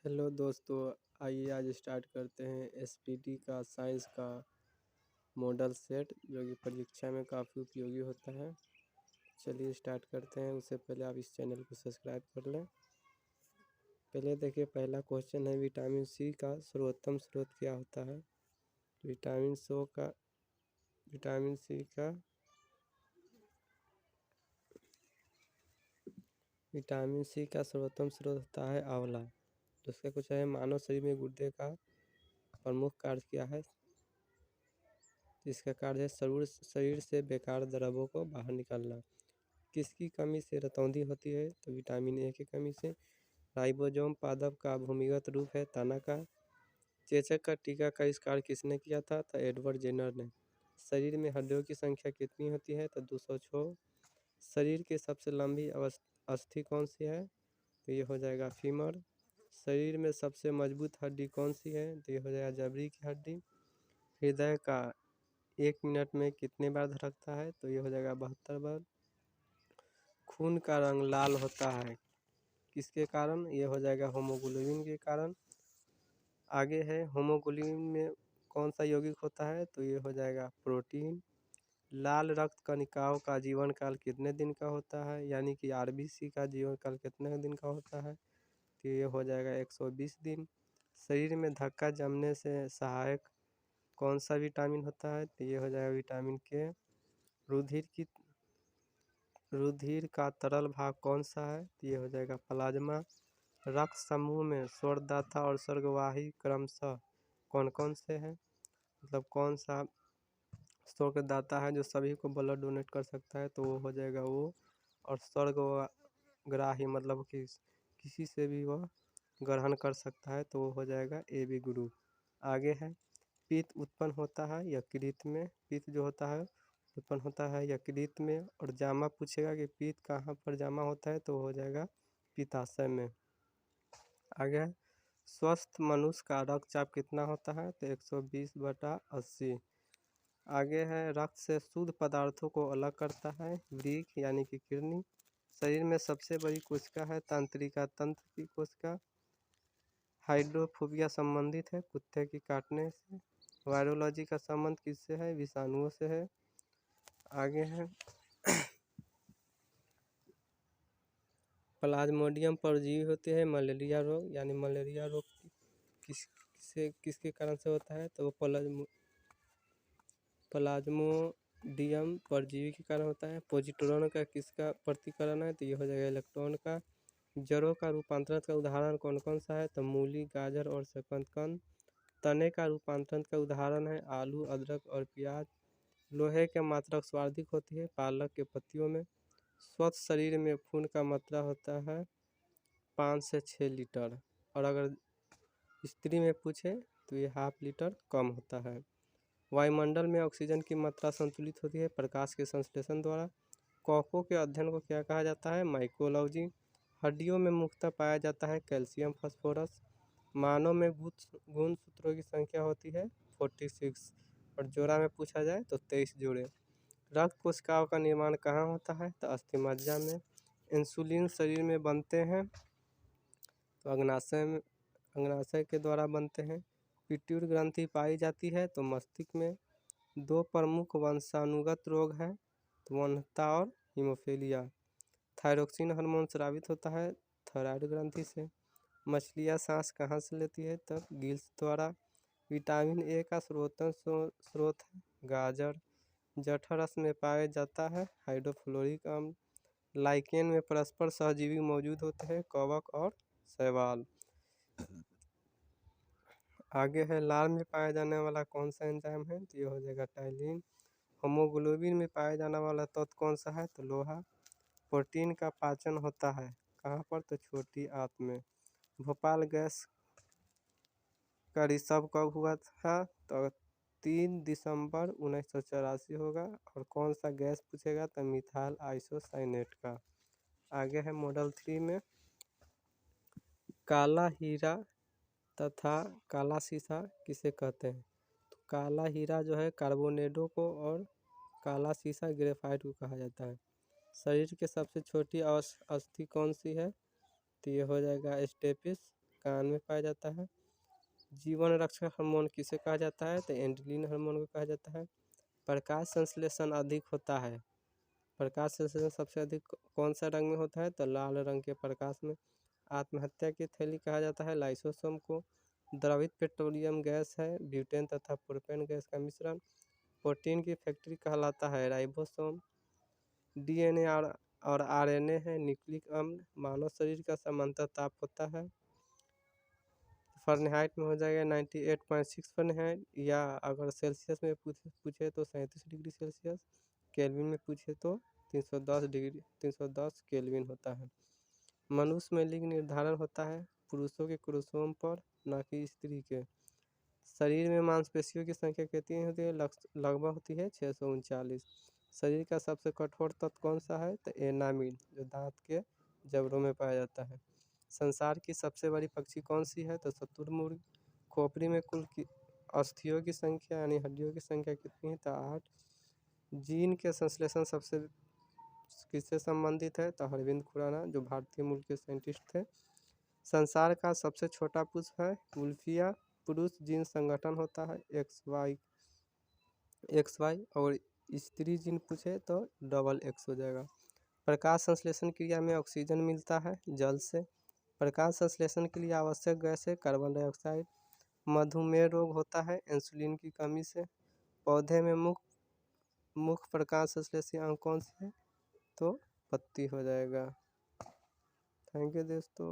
Hello दोस्तों, आइए आज स्टार्ट करते हैं एसपीटी का साइंस का मॉडल सेट जो कि परीक्षा में काफ़ी उपयोगी होता है। चलिए स्टार्ट करते हैं। उससे पहले आप इस चैनल को सब्सक्राइब कर लें। पहले देखिए, पहला क्वेश्चन है विटामिन सी का सर्वोत्तम स्रोत क्या होता है। विटामिन विटामिन सी का विटामिन सी का सर्वोत्तम स्रोत होता है आंवला। दूसरा कुछ है, मानव शरीर में गुर्दे का प्रमुख कार्य क्या है। इसका कार्य है शरीर से बेकार द्रवों को बाहर निकालना। किसकी कमी से रतौंधी होती है, तो विटामिन ए की कमी से। राइबोसोम पादप का भूमिगत रूप है तना का। चेचक का टीका का आविष्कार किसने किया था, तो एडवर्ड जेनर ने। शरीर में हड्डियों की संख्या कितनी होती है, तो 206। शरीर की सबसे लंबी अस्थि कौन सी है, तो ये हो जाएगा फीमर। शरीर में सबसे मजबूत हड्डी कौन सी है, तो ये हो जाएगा जबड़ी की हड्डी। हृदय का 1 मिनट में कितने बार धड़कता है, तो ये हो जाएगा 72 बार। खून का रंग लाल होता है किसके कारण, ये हो जाएगा होमोग्लोबिन के कारण। आगे है, होमोग्लोबिन में कौन सा यौगिक होता है, तो ये हो जाएगा प्रोटीन। लाल रक्त कणिकाओं का जीवन काल कितने दिन का होता है, यानी कि आरबीसी का जीवन काल कितने दिन का होता है, तो ये हो जाएगा 120 दिन। शरीर में धक्का जमने से सहायक कौन सा विटामिन होता है, तो ये हो जाएगा विटामिन के। रुधिर का तरल भाग कौन सा है, तो ये हो जाएगा प्लाज्मा। रक्त समूह में स्वरदाता और स्वर्गवाही क्रमशः कौन कौन से हैं, मतलब कौन सा स्वर्गदाता है जो सभी को ब्लड डोनेट कर सकता है, तो वो हो जाएगा वो। और स्वर्गग्राही मतलब कि किसी से भी वह ग्रहण कर सकता है, तो वो हो जाएगा ए बी ग्रुप। आगे है, पित्त उत्पन्न होता है यकृत में। पित्त जो होता है उत्पन्न होता है यकृत में। और जामा पूछेगा कि पित्त कहाँ पर जमा होता है, तो हो जाएगा पित्ताशय में। आगे है, स्वस्थ मनुष्य का रक्तचाप कितना होता है, तो 120/80। आगे है, रक्त से शुद्ध पदार्थों को अलग करता है वृक्क यानी कि किडनी। शरीर में सबसे बड़ी कोशिका है तंत्रिका तंत्र की कोशिका। हाइड्रोफोबिया संबंधित है कुत्ते की काटने से। वायरोलॉजी का संबंध किससे है, विषाणुओं से है। आगे है, प्लाज्मोडियम परजीवी होते हैं मलेरिया रोग, यानी मलेरिया रोग किसके कारण से होता है, तो वो प्लाज्मोडियम परजीवी के कारण होता है। पॉजिट्रॉन का किसका प्रतिकरण है, तो ये हो जाएगा इलेक्ट्रॉन का। जड़ों का रूपांतरण का उदाहरण कौन कौन सा है, तो मूली, गाजर और शकरकंद। तने का रूपांतरण का उदाहरण है आलू, अदरक और प्याज। लोहे की मात्रा सर्वाधिक होती है पालक के पत्तियों में। स्वस्थ शरीर में खून का मात्रा होता है 5 से 6 लीटर, और अगर स्त्री में पूछे तो ये ½ लीटर कम होता है। वायुमंडल में ऑक्सीजन की मात्रा संतुलित होती है प्रकाश के संश्लेषण द्वारा। कॉकों के अध्ययन को क्या कहा जाता है, माइकोलॉजी। हड्डियों में मुख्यतः पाया जाता है कैल्शियम, फास्फोरस। मानव में गुणसूत्रों की संख्या होती है 46, और जोड़ा में पूछा जाए तो 23 जोड़े। रक्त कोशिकाओं का निर्माण कहाँ होता है, तो अस्थिमज्जा में। इंसुलिन शरीर में बनते हैं, तो अग्नाशय के द्वारा बनते हैं। पिट्यूटरी ग्रंथि पाई जाती है तो मस्तिष्क में। 2 प्रमुख वंशानुगत रोग हैं, तो वन्धता और हीमोफीलिया। थायरोक्सिन हार्मोन स्रावित होता है थायराइड ग्रंथि से। मछलियाँ सांस कहाँ से लेती है, तब गिल्स द्वारा। विटामिन ए का सर्वोत्तम स्रोत है गाजर। जठरस में पाया जाता है हाइड्रोफ्लोरिक अम्ल। लाइकेन में परस्पर सहजीवी मौजूद होते हैं कवक और शैवाल। आगे है, लाल में पाया जाने वाला कौन सा एंजाइम है, तो ये हो जाएगा टाइलिन। होमोग्लोबिन में पाया जाने वाला तत्व कौन सा है, तो लोहा। प्रोटीन का पाचन होता है कहाँ पर, तो छोटी आंत में। भोपाल गैस का रिसर्व कब हुआ था, तो 3 दिसंबर 1984 होगा। और कौन सा गैस पूछेगा, तो मिथाइल आइसोसाइनेट का। आगे है, मॉडल 3 में काला हीरा तथा काला शीशा किसे कहते हैं, तो काला हीरा जो है कार्बोनेडो को, और काला शीशा ग्रेफाइट को कहा जाता है। शरीर की सबसे छोटी अस्थि कौन सी है, तो ये हो जाएगा स्टेपिस। कान में पाया जाता है। जीवन रक्षक हार्मोन किसे कहा जाता है, तो एंड्रोजन हार्मोन को कहा जाता है। प्रकाश संश्लेषण अधिक होता है, प्रकाश संश्लेषण सबसे अधिक कौन सा रंग में होता है, तो लाल रंग के प्रकाश में। आत्महत्या की थैली कहा जाता है लाइसोसोम को। द्रवित पेट्रोलियम गैस है ब्यूटेन तथा प्रोपेन गैस का मिश्रण। प्रोटीन की फैक्ट्री कहलाता है राइबोसोम। डीएनए और आरएनए है न्यूक्लिक अम्ल। मानव शरीर का सामान्यतः ताप होता है, फ़ारेनहाइट में हो जाएगा 98.6 फ़ारेनहाइट, या अगर सेल्सियस में पूछे तो 37 डिग्री सेल्सियस। केल्विन में पूछे तो 310 केल्विन होता है। मनुष्य में लिंग निर्धारण होता है पुरुषों के क्रोमोसोम पर, न कि स्त्री के। शरीर में मांसपेशियों की संख्या कितनी होती है, लगभग होती है 639। शरीर का सबसे कठोर तत्व कौन सा है, तो एनामिन, जो दांत के जबड़ों में पाया जाता है। संसार की सबसे बड़ी पक्षी कौन सी है, तो शुतुरमुर्ग। खोपड़ी में कुल अस्थियों की संख्या यानी हड्डियों की संख्या कितनी है, तो 8। जीन के संश्लेषण सबसे किससे संबंधित है, तो अरविंद खुराना, जो भारतीय मूल के साइंटिस्ट थे। संसार का सबसे छोटा पुष्प है उल्फिया। पुरुष जीन संगठन होता है XY, और स्त्री जीन पूछे तो XX हो जाएगा। प्रकाश संश्लेषण क्रिया में ऑक्सीजन मिलता है जल से। प्रकाश संश्लेषण के लिए आवश्यक गैस है कार्बन डाइऑक्साइड। मधुमेह रोग होता है इंसुलिन की कमी से। पौधे में मुख्य प्रकाश संश्लेषी अंग कौन से है, तो पत्ती हो जाएगा। थैंक यू दोस्तों।